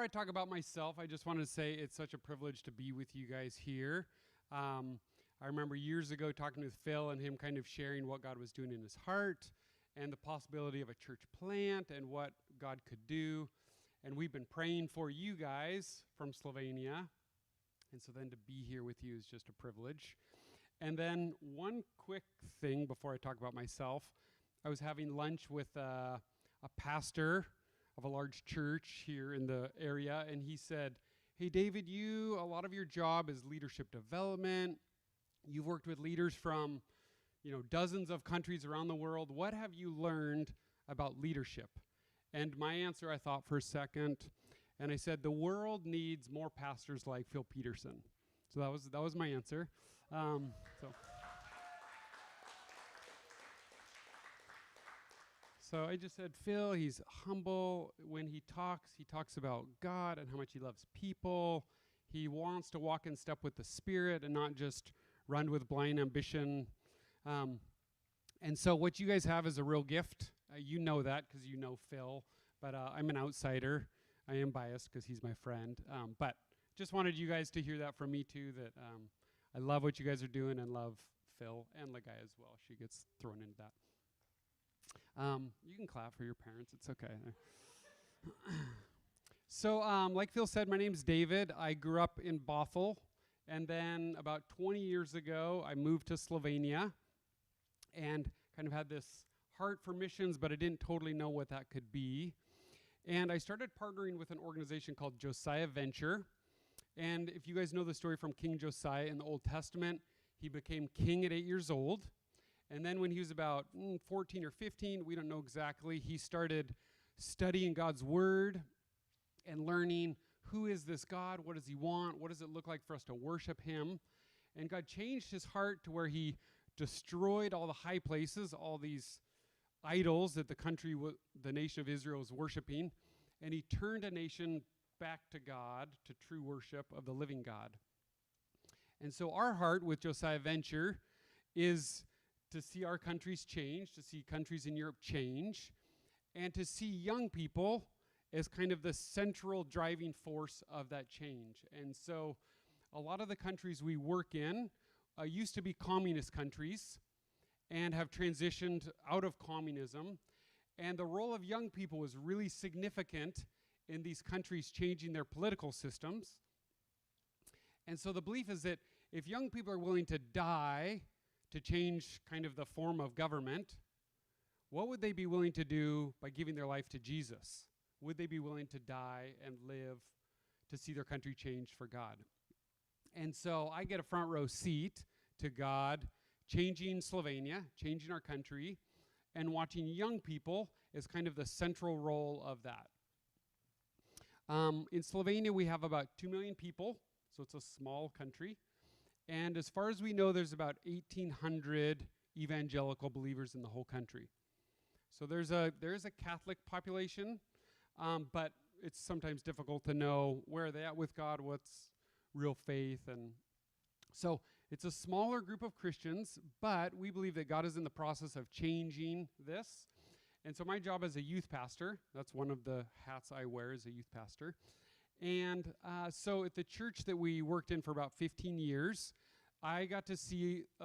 I talk about myself, I just wanted to say it's such a privilege to be with you guys here. I remember years ago talking with Phil and him kind of sharing what God was doing in his heart and the possibility of a church plant and what God could do. And we've been praying for you guys from Slovenia. And so then to be here with you is just a privilege. And then one quick thing before I talk about myself. I was having lunch with a pastor of a large church here in the area, and he said, "Hey, David, a lot of your job is leadership development. You've worked with leaders from, dozens of countries around the world. What have you learned about leadership?" And my answer, I thought for a second, and I said, the world needs more pastors like Phil Peterson. So that was my answer. So I just said, Phil, he's humble. When he talks about God and how much he loves people. He wants to walk in step with the Spirit and not just run with blind ambition. And so what you guys have is a real gift. You know that because you know Phil, but I'm an outsider. I am biased because he's my friend. But just wanted you guys to hear that from me too, that I love what you guys are doing and love Phil and Lagai as well. She gets thrown into that. You can clap for your parents. It's okay. So, like Phil said, my name's David. I grew up in Bothell, and then about 20 years ago, I moved to Slovenia and kind of had this heart for missions, but I didn't totally know what that could be. And I started partnering with an organization called Josiah Venture. And if you guys know the story from King Josiah in the Old Testament, he became king at 8 years old. And then when he was about 14 or 15, we don't know exactly, he started studying God's word and learning, who is this God? What does he want? What does it look like for us to worship him? And God changed his heart to where he destroyed all the high places, all these idols that the nation of Israel was worshiping, and he turned a nation back to God, to true worship of the living God. And so our heart with Josiah Venture is to see our countries change, to see countries in Europe change, and to see young people as kind of the central driving force of that change. And so a lot of the countries we work in used to be communist countries and have transitioned out of communism. And the role of young people was really significant in these countries changing their political systems. And so the belief is that if young people are willing to die to change kind of the form of government, what would they be willing to do by giving their life to Jesus? Would they be willing to die and live to see their country changed for God? And so I get a front row seat to God changing Slovenia, changing our country, and watching young people as kind of the central role of that. In Slovenia, we have about 2 million people, so it's a small country. And as far as we know, there's about 1,800 evangelical believers in the whole country. So there is a Catholic population, but it's sometimes difficult to know where are they at with God, what's real faith. And so it's a smaller group of Christians, but we believe that God is in the process of changing this. And so my job as a youth pastor, that's one of the hats I wear as a youth pastor. And so at the church that we worked in for about 15 years, I got to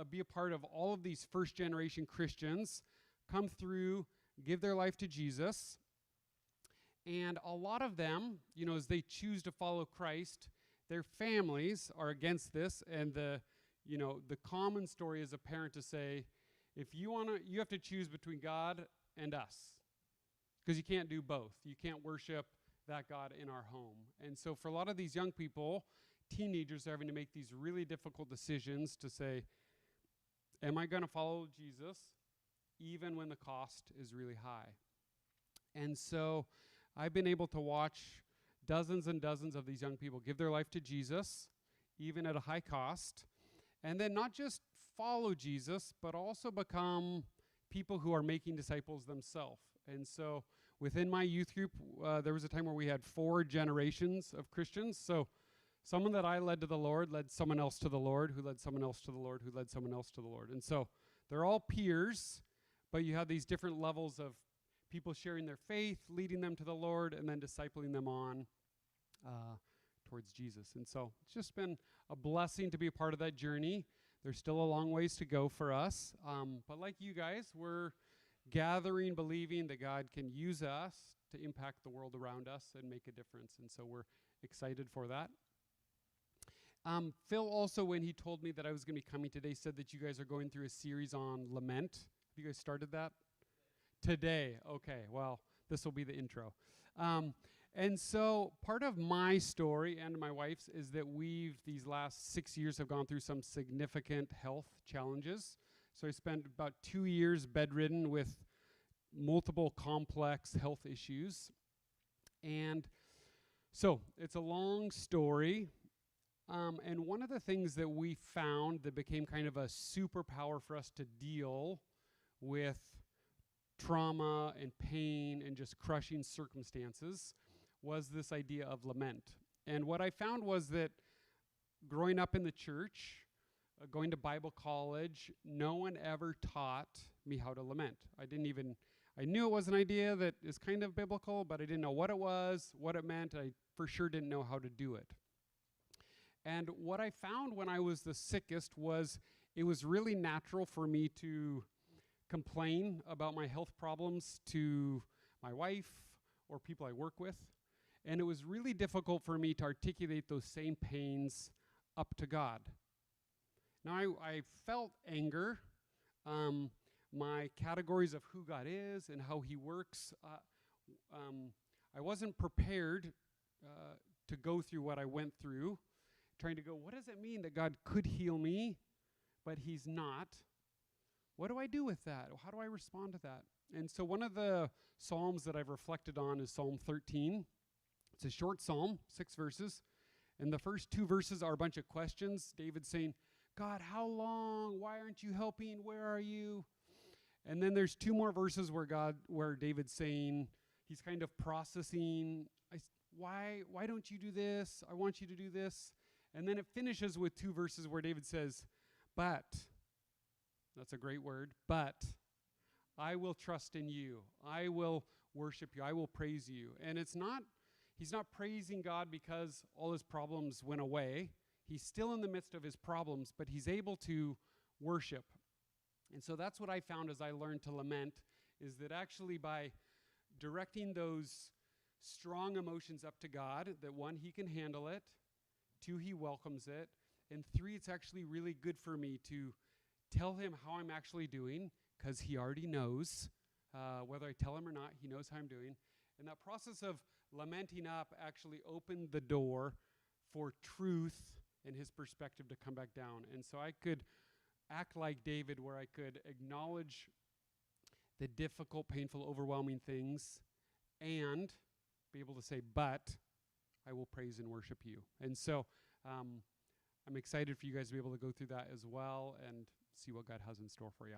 be a part of all of these first-generation Christians come through, give their life to Jesus. And a lot of them, as they choose to follow Christ, their families are against this. And the common story is a parent to say, if you have to choose between God and us, because you can't do both. You can't worship that God in our home. And so for a lot of these young people, teenagers are having to make these really difficult decisions to say, am I going to follow Jesus even when the cost is really high? And so I've been able to watch dozens and dozens of these young people give their life to Jesus, even at a high cost, and then not just follow Jesus, but also become people who are making disciples themselves. And so within my youth group, there was a time where we had 4 generations of Christians. So someone that I led to the Lord led someone else to the Lord, who led someone else to the Lord, who led someone else to the Lord. And so they're all peers, but you have these different levels of people sharing their faith, leading them to the Lord, and then discipling them on. towards Jesus. And so it's just been a blessing to be a part of that journey. There's still a long ways to go for us. But like you guys, we're gathering, believing that God can use us to impact the world around us and make a difference. And so we're excited for that. Phil also, when he told me that I was going to be coming today, said that you guys are going through a series on lament. Have you guys started that? Today. Okay, well, this will be the intro. And so part of my story and my wife's is that these last 6 years, have gone through some significant health challenges. So I spent about 2 years bedridden with multiple complex health issues. And so it's a long story. And one of the things that we found that became kind of a superpower for us to deal with trauma and pain and just crushing circumstances was this idea of lament. And what I found was that growing up in the church, going to Bible college, no one ever taught me how to lament. I knew it was an idea that is kind of biblical, but I didn't know what it was, what it meant. I for sure didn't know how to do it. And what I found when I was the sickest was it was really natural for me to complain about my health problems to my wife or people I work with. And it was really difficult for me to articulate those same pains up to God. Now, I felt anger. My categories of who God is and how he works, I wasn't prepared to go through what I went through, trying to go, what does it mean that God could heal me, but he's not? What do I do with that? How do I respond to that? And so one of the Psalms that I've reflected on is Psalm 13. It's a short psalm, 6 verses. And the first 2 verses are a bunch of questions. David's saying, God, how long? Why aren't you helping? Where are you? And then there's 2 more verses where David's saying, he's kind of processing, why don't you do this? I want you to do this. And then it finishes with 2 verses where David says, but, that's a great word, but I will trust in you. I will worship you. I will praise you. And he's not praising God because all his problems went away. He's still in the midst of his problems, but he's able to worship. And so that's what I found as I learned to lament, is that actually by directing those strong emotions up to God, that 1, he can handle it, 2, he welcomes it, and 3, it's actually really good for me to tell him how I'm actually doing, because he already knows. Whether I tell him or not, he knows how I'm doing. And that process of lamenting up actually opened the door for truth and his perspective to come back down. And so I could act like David, where I could acknowledge the difficult, painful, overwhelming things and be able to say, but I will praise and worship you. And so I'm excited for you guys to be able to go through that as well and see what God has in store for you.